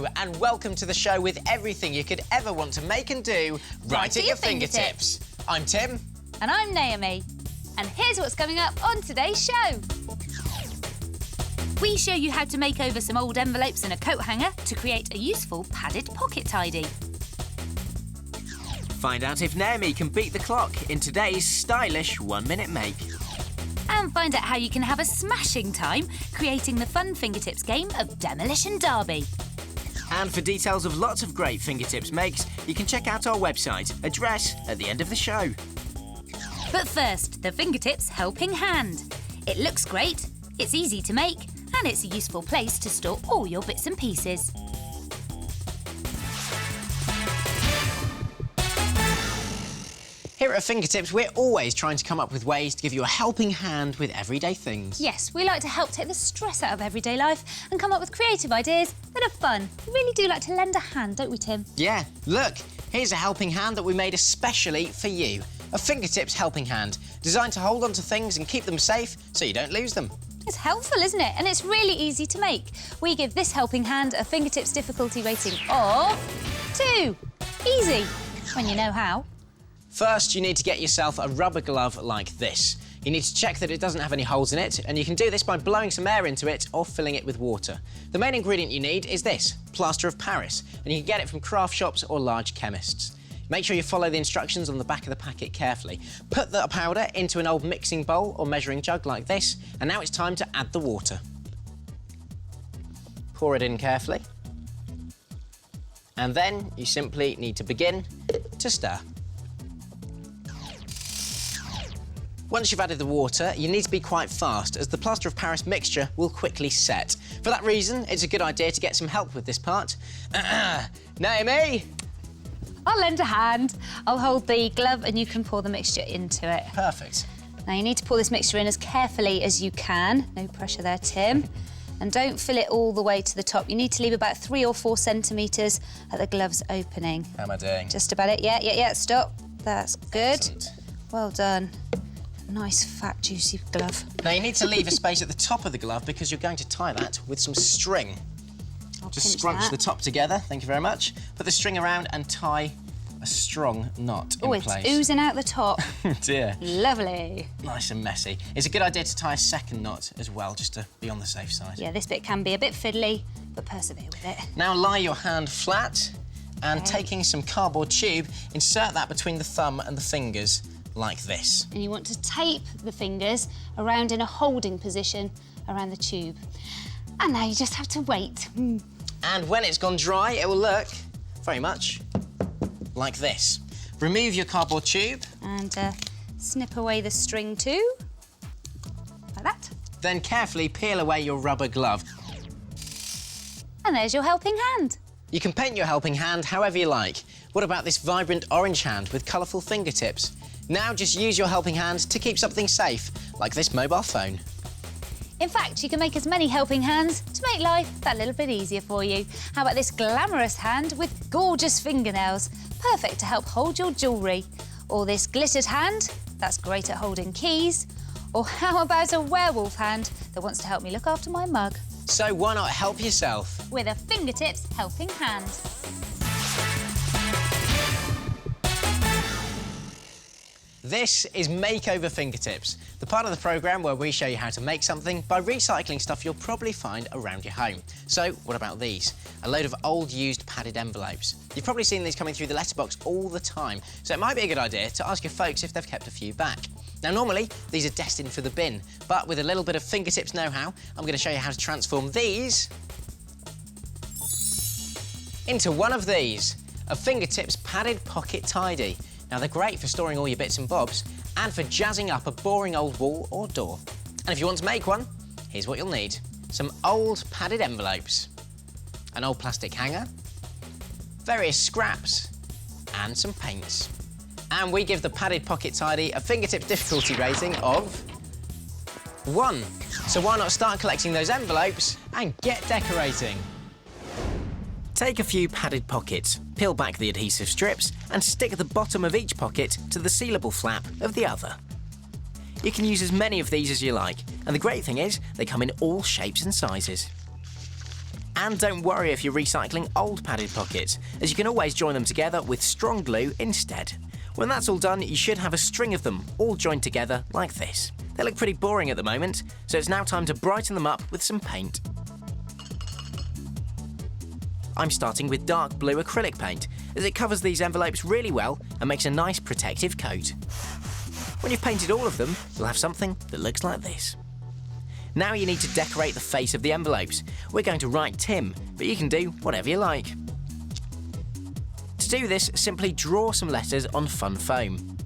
Hello and welcome to the show with everything you could ever want to make and do right at your fingertips. I'm Tim. And I'm Naomi. And here's what's coming up on today's show. We show you how to make over some old envelopes and a coat hanger to create a useful padded pocket tidy. Find out if Naomi can beat the clock in today's stylish 1-minute make. And find out how you can have a smashing time creating the fun fingertips game of Demolition Derby. And for details of lots of great fingertips makes, you can check out our website, address at the end of the show. But first, the fingertips helping hand. It looks great, it's easy to make, and it's a useful place to store all your bits and pieces. Here at Fingertips, we're always trying to come up with ways to give you a helping hand with everyday things. Yes, we like to help take the stress out of everyday life and come up with creative ideas that are fun. We really do like to lend a hand, don't we, Tim? Yeah, look, here's a helping hand that we made especially for you. A Fingertips helping hand, designed to hold on to things and keep them safe so you don't lose them. It's helpful, isn't it? And it's really easy to make. We give this helping hand a Fingertips difficulty rating of 2. Easy, when you know how. First, you need to get yourself a rubber glove like this. You need to check that it doesn't have any holes in it, and you can do this by blowing some air into it or filling it with water. The main ingredient you need is this, plaster of Paris, and you can get it from craft shops or large chemists. Make sure you follow the instructions on the back of the packet carefully. Put the powder into an old mixing bowl or measuring jug like this, and now it's time to add the water. Pour it in carefully. And then you simply need to begin to stir. Once you've added the water, you need to be quite fast, as the plaster of Paris mixture will quickly set. For that reason, it's a good idea to get some help with this part. Naomi? I'll lend a hand. I'll hold the glove and you can pour the mixture into it. Perfect. Now, you need to pour this mixture in as carefully as you can. No pressure there, Tim. And don't fill it all the way to the top. You need to leave about 3 or 4 centimetres at the glove's opening. How am I doing? Just about it. Yeah, stop. That's good. Excellent. Well done. Nice, fat, juicy glove. Now, you need to leave a space at the top of the glove because you're going to tie that with some string. Just scrunch the top together, thank you very much. Put the string around and tie a strong knot in place. Oh, it's oozing out the top. Dear. Lovely. Nice and messy. It's a good idea to tie a second knot as well, just to be on the safe side. Yeah, this bit can be a bit fiddly, but persevere with it. Now lie your hand flat and taking some cardboard tube, insert that between the thumb and the fingers like this. And you want to tape the fingers around in a holding position around the tube. And now you just have to wait. And when it's gone dry, it will look very much like this. Remove your cardboard tube. And snip away the string too, like that. Then carefully peel away your rubber glove. And there's your helping hand. You can paint your helping hand however you like. What about this vibrant orange hand with colourful fingertips? Now just use your helping hand to keep something safe, like this mobile phone. In fact, you can make as many helping hands to make life that little bit easier for you. How about this glamorous hand with gorgeous fingernails? Perfect to help hold your jewellery. Or this glittered hand, that's great at holding keys. Or how about a werewolf hand that wants to help me look after my mug? So why not help yourself? With a Fingertips helping hand. This is Makeover Fingertips, the part of the programme where we show you how to make something by recycling stuff you'll probably find around your home. So, what about these? A load of old, used padded envelopes. You've probably seen these coming through the letterbox all the time, so it might be a good idea to ask your folks if they've kept a few back. Now, normally, these are destined for the bin, but with a little bit of Fingertips know-how, I'm going to show you how to transform these into one of these, a Fingertips padded pocket tidy. Now, they're great for storing all your bits and bobs and for jazzing up a boring old wall or door. And if you want to make one, here's what you'll need. Some old padded envelopes, an old plastic hanger, various scraps, and some paints. And we give the padded pocket tidy a Fingertips difficulty rating of 1. So why not start collecting those envelopes and get decorating? Take a few padded pockets, peel back the adhesive strips and stick the bottom of each pocket to the sealable flap of the other. You can use as many of these as you like, and the great thing is they come in all shapes and sizes. And don't worry if you're recycling old padded pockets, as you can always join them together with strong glue instead. When that's all done, you should have a string of them all joined together like this. They look pretty boring at the moment, so it's now time to brighten them up with some paint. I'm starting with dark blue acrylic paint, as it covers these envelopes really well and makes a nice protective coat. When you've painted all of them, you'll have something that looks like this. Now you need to decorate the face of the envelopes. We're going to write Tim, but you can do whatever you like. To do this, simply draw some letters on fun foam.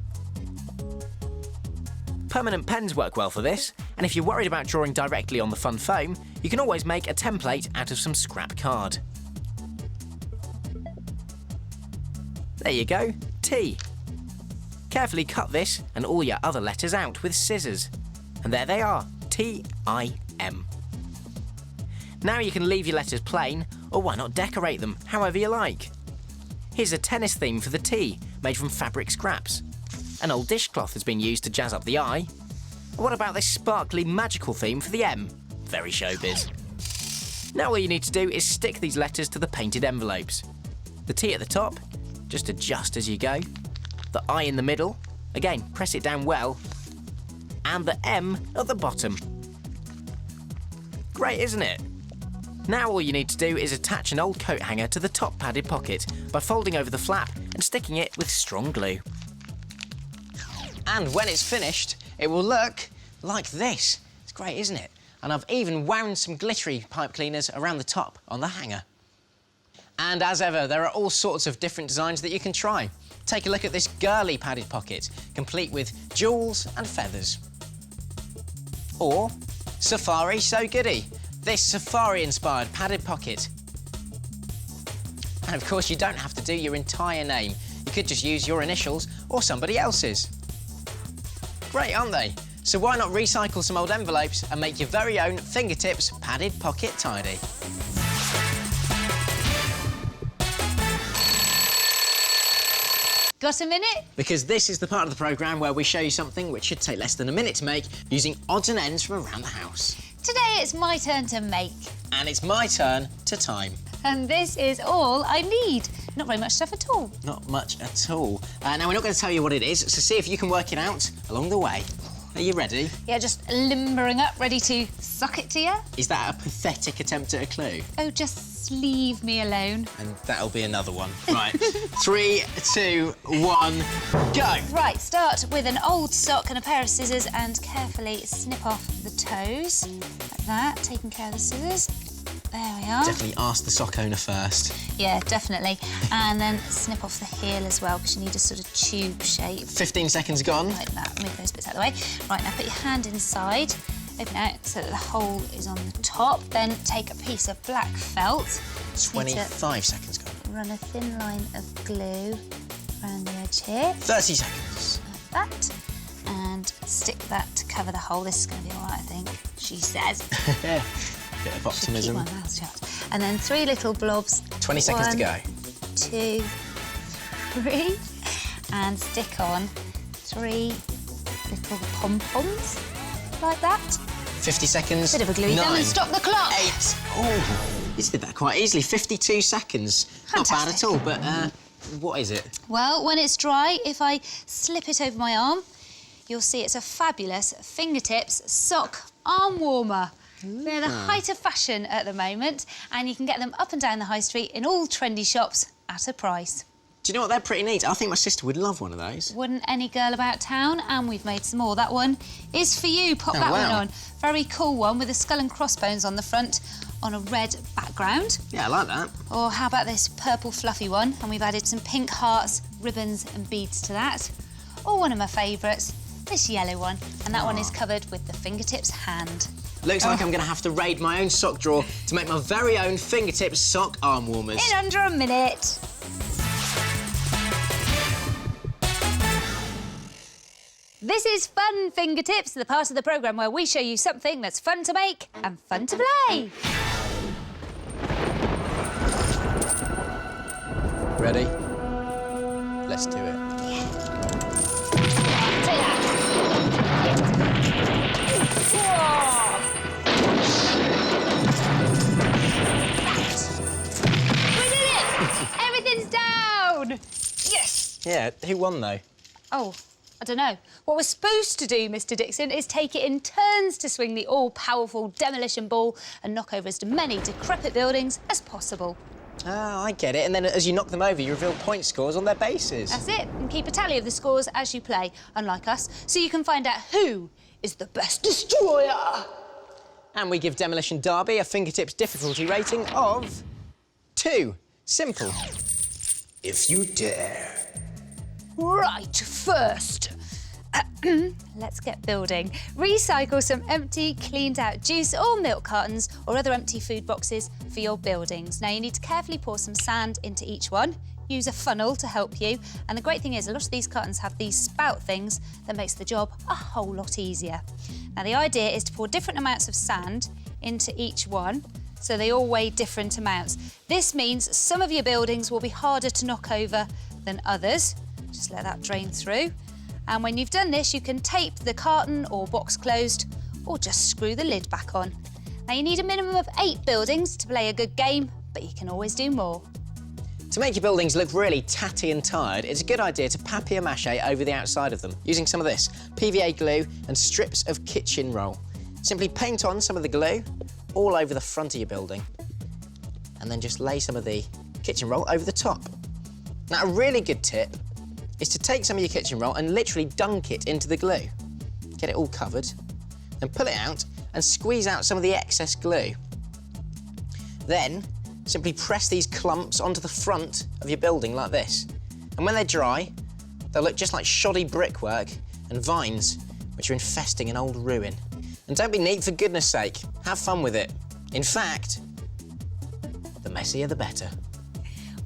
Permanent pens work well for this, and if you're worried about drawing directly on the fun foam, you can always make a template out of some scrap card. There you go, T. Carefully cut this and all your other letters out with scissors. And there they are, T-I-M. Now you can leave your letters plain, or why not decorate them however you like. Here's a tennis theme for the T, made from fabric scraps. An old dishcloth has been used to jazz up the I. What about this sparkly magical theme for the M? Very showbiz. Now all you need to do is stick these letters to the painted envelopes. The T at the top, just adjust as you go. The I in the middle, again press it down well. And the M at the bottom. Great, isn't it? Now all you need to do is attach an old coat hanger to the top padded pocket by folding over the flap and sticking it with strong glue. And when it's finished, it will look like this. It's great, isn't it? And I've even wound some glittery pipe cleaners around the top on the hanger. And as ever, there are all sorts of different designs that you can try. Take a look at this girly padded pocket, complete with jewels and feathers. Or Safari So Goody, this safari-inspired padded pocket. And of course, you don't have to do your entire name. You could just use your initials or somebody else's. Great, aren't they? So why not recycle some old envelopes and make your very own fingertips padded pocket tidy? Got a minute? Because this is the part of the programme where we show you something which should take less than a minute to make using odds and ends from around the house. Today it's my turn to make. And it's my turn to time. And this is all I need. Not very much stuff at all. Not much at all. Now, we're not going to tell you what it is, so see if you can work it out along the way. Are you ready? Yeah, just limbering up, ready to suck it to you. Is that a pathetic attempt at a clue? Oh, just leave me alone. And that'll be another one. Right. 3, 2, 1, go! Right, start with an old sock and a pair of scissors and carefully snip off the toes. Like that, taking care of the scissors. There we are. Definitely ask the sock owner first. Yeah, definitely. And then snip off the heel as well, because you need a sort of tube shape. 15 seconds gone. Like that, move those bits out of the way. Right, now put your hand inside, open out so that the hole is on the top. Then take a piece of black felt. 25 seconds gone. Run a thin line of glue around the edge here. 30 seconds. Like that. And stick that to cover the hole. This is going to be all right, I think, she says. Bit of optimism. Keep my mouth shut. And then 3 little blobs. 20 seconds to go. 2, 3. And stick on 3 little pom-poms, like that. 50 seconds. Bit of a gluey gun and stop the clock. 8. Oh, you did that quite easily. 52 seconds. Fantastic. Not bad at all, but what is it? Well, when it's dry, if I slip it over my arm, you'll see it's a fabulous fingertips sock arm warmer. They're the height of fashion at the moment, and you can get them up and down the high street in all trendy shops at a price. Do you know what? They're pretty neat. I think my sister would love one of those. Wouldn't any girl about town? And we've made some more. That one is for you. Pop that one on. Very cool one with a skull and crossbones on the front on a red background. Yeah, I like that. Or how about this purple fluffy one? And we've added some pink hearts, ribbons and beads to that. Or one of my favourites, this yellow one. And that one is covered with the fingertips hand. Looks like I'm going to have to raid my own sock drawer to make my very own fingertips sock arm warmers. In under a minute. This is Fun Fingertips, the part of the programme where we show you something that's fun to make and fun to play. Ready? Let's do it. Take that. Whoa. Yeah, who won, though? Oh, I don't know. What we're supposed to do, Mr Dixon, is take it in turns to swing the all-powerful demolition ball and knock over as many decrepit buildings as possible. Ah, I get it. And then as you knock them over, you reveal point scores on their bases. That's it. And keep a tally of the scores as you play, unlike us, so you can find out who is the best destroyer. And we give Demolition Derby a fingertips difficulty rating of 2. Simple. If you dare. Right, first. Let's get building. Recycle some empty, cleaned out juice or milk cartons or other empty food boxes for your buildings. Now you need to carefully pour some sand into each one. Use a funnel to help you. And the great thing is a lot of these cartons have these spout things that makes the job a whole lot easier. Now the idea is to pour different amounts of sand into each one so they all weigh different amounts. This means some of your buildings will be harder to knock over than others. Just let that drain through. And when you've done this, you can tape the carton or box closed or just screw the lid back on. Now you need a minimum of 8 buildings to play a good game, but you can always do more. To make your buildings look really tatty and tired, it's a good idea to papier-mâché over the outside of them, using some of this PVA glue and strips of kitchen roll. Simply paint on some of the glue all over the front of your building, and then just lay some of the kitchen roll over the top. Now, a really good tip is to take some of your kitchen roll and literally dunk it into the glue. Get it all covered, then pull it out and squeeze out some of the excess glue. Then, simply press these clumps onto the front of your building like this. And when they're dry, they'll look just like shoddy brickwork and vines, which are infesting an old ruin. And don't be neat, for goodness sake. Have fun with it. In fact, the messier the better.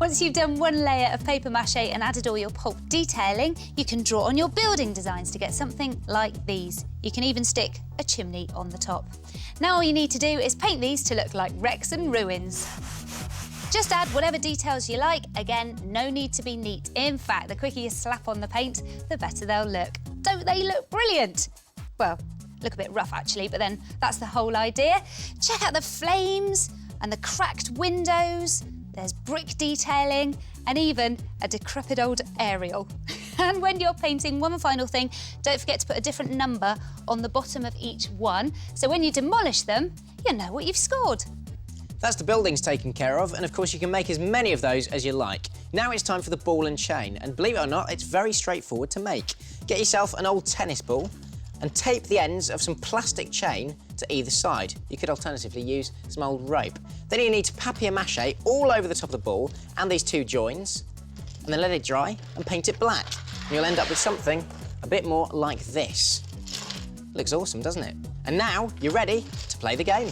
Once you've done one layer of paper mache and added all your pulp detailing, you can draw on your building designs to get something like these. You can even stick a chimney on the top. Now all you need to do is paint these to look like wrecks and ruins. Just add whatever details you like. Again, no need to be neat. In fact, the quicker you slap on the paint, the better they'll look. Don't they look brilliant? Well, look a bit rough actually, but then that's the whole idea. Check out the flames and the cracked windows. There's brick detailing and even a decrepit old aerial. And when you're painting, one final thing, don't forget to put a different number on the bottom of each one, so when you demolish them, you know what you've scored. That's the buildings taken care of, and of course you can make as many of those as you like. Now it's time for the ball and chain, and believe it or not, it's very straightforward to make. Get yourself an old tennis ball and tape the ends of some plastic chain to either side. You could alternatively use some old rope. Then you need to papier-mâché all over the top of the ball and these 2 joins, and then let it dry and paint it black. And you'll end up with something a bit more like this. Looks awesome, doesn't it? And now you're ready to play the game.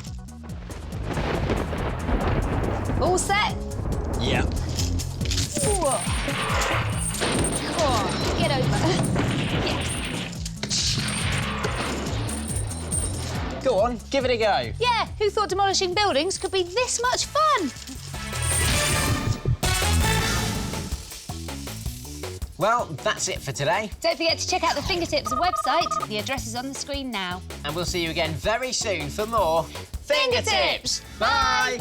All set? Yeah. Whoa. Oh, get over. Yeah. Go on, give it a go. Yeah, who thought demolishing buildings could be this much fun? Well, that's it for today. Don't forget to check out the Fingertips website. The address is on the screen now. And we'll see you again very soon for more Fingertips! Bye!